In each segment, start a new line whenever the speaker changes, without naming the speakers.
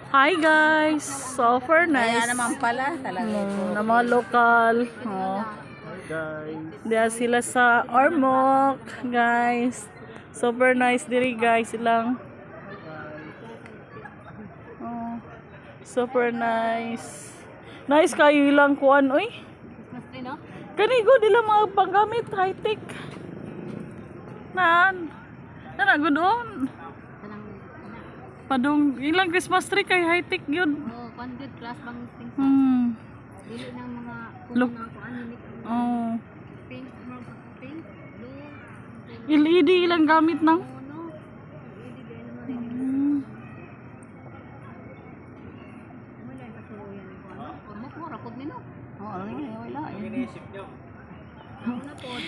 Hi guys! Super nice.
Kaya naman pala talaga.
Na mga lokal. Oh. Diyan sila sa Ormoc, guys. Super nice diri guys silang. Oh. Super nice. Nice kayo ilang kuan oy. Kani go dila mga panggamit high tech. Nan. Good on. Padung ilang Christmas tree kay high tech yun.
Oh, pandit class bang things. Dili nang mga
Look. Oh.
Pink, pink, blue.
LED ilang gamit nang.
No.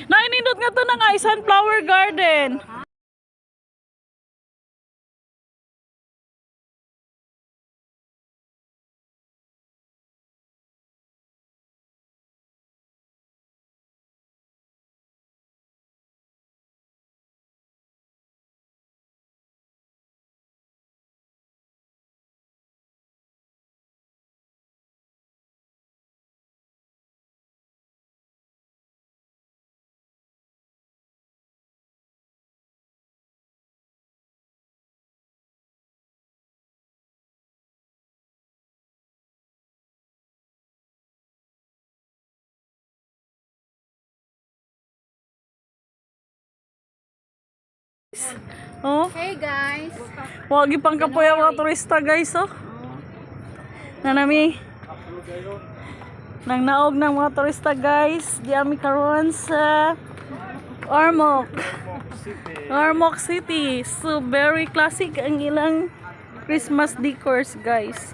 Nainindot nga to na nga sunflower garden. Oh,
Hey guys.
wagi pang kapoy ang mga turista guys oh. Nanami. Nang naog ng mga turista guys, di ami karon sa Ormoc. Ormoc City. So very classic ang ilang Christmas decors guys.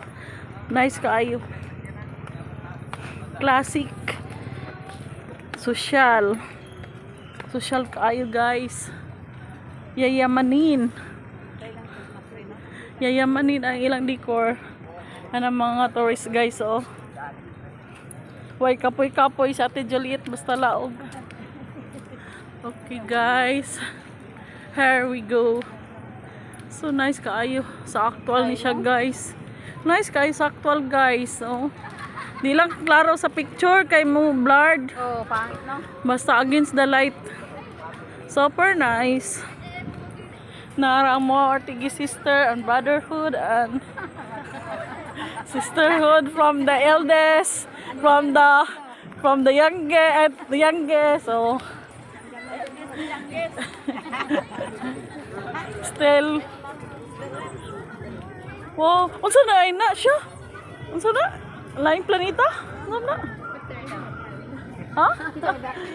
Nice kaayo. Classic. Social. Social kaayo guys. Yayamanin ang ilang decor ang mga tourist guys oh. Way kapoy sa Ate Juliet basta laog. Okay guys, here we go. So nice kaayo sa actual ni siya guys. Nice kaayo sa actual guys oh. Di lang klaro sa picture kay mo blurred.
Oh, pangit no.
Basta against the light. Super nice. Nara mo Ortigi sister and brotherhood and sisterhood from the eldest, from the youngest. So still. Wow, unsa na ay na siya? Unsa na? Laing planeta? Unsa na? Ha?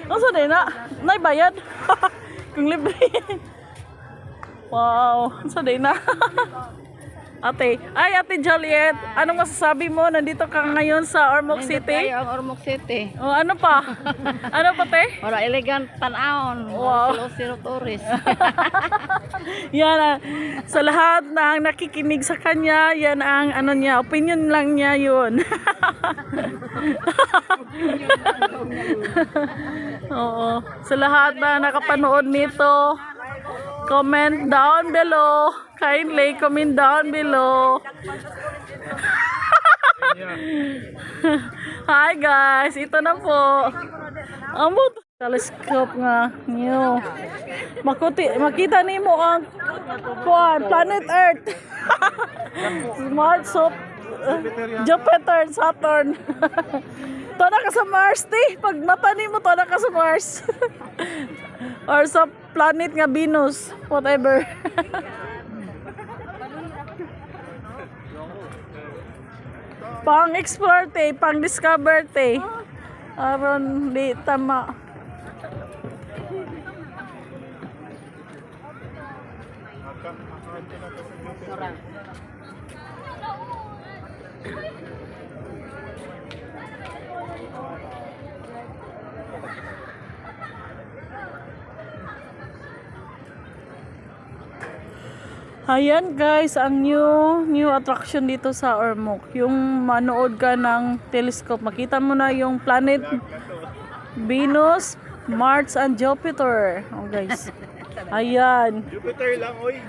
Unsa na? Nay bayad? Kung libre. Wow, sa day na. Ate Juliet, anong masasabi mo? Nandito ka ngayon sa Ormoc City?
Ang Ormoc City.
Oh, ano pa? Ano pa te?
Wala elegant tanawon.
Wow.
Zero tourist.
Yan sa lahat ng nakikinig sa kanya, yan ang ano niya, opinion lang niya yun. Oo, sa lahat na nakapanood nito, comment down below. Kindly comment down below. Hi guys, ito na po. Ambot telescope nga new. Makita nimo ang planet Earth. Smart soap. Jupiter, Saturn. Tona ka sa Mars, ti. Pag mata nimo tona ka sa Mars. Or sa planet nga Venus, whatever. Pang explore te, pang discover te. Aron di tama. Ayan guys, ang new attraction dito sa Ormoc. Yung manood ka ng telescope, makita mo na yung planet Venus, Mars, and Jupiter. Oh guys. Ayan.
Jupiter lang, oy.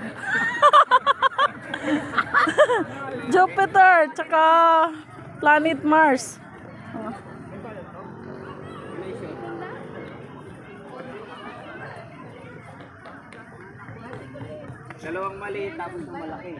Jupiter, tsaka planet Mars.
Dalawang maliit tapos malaki.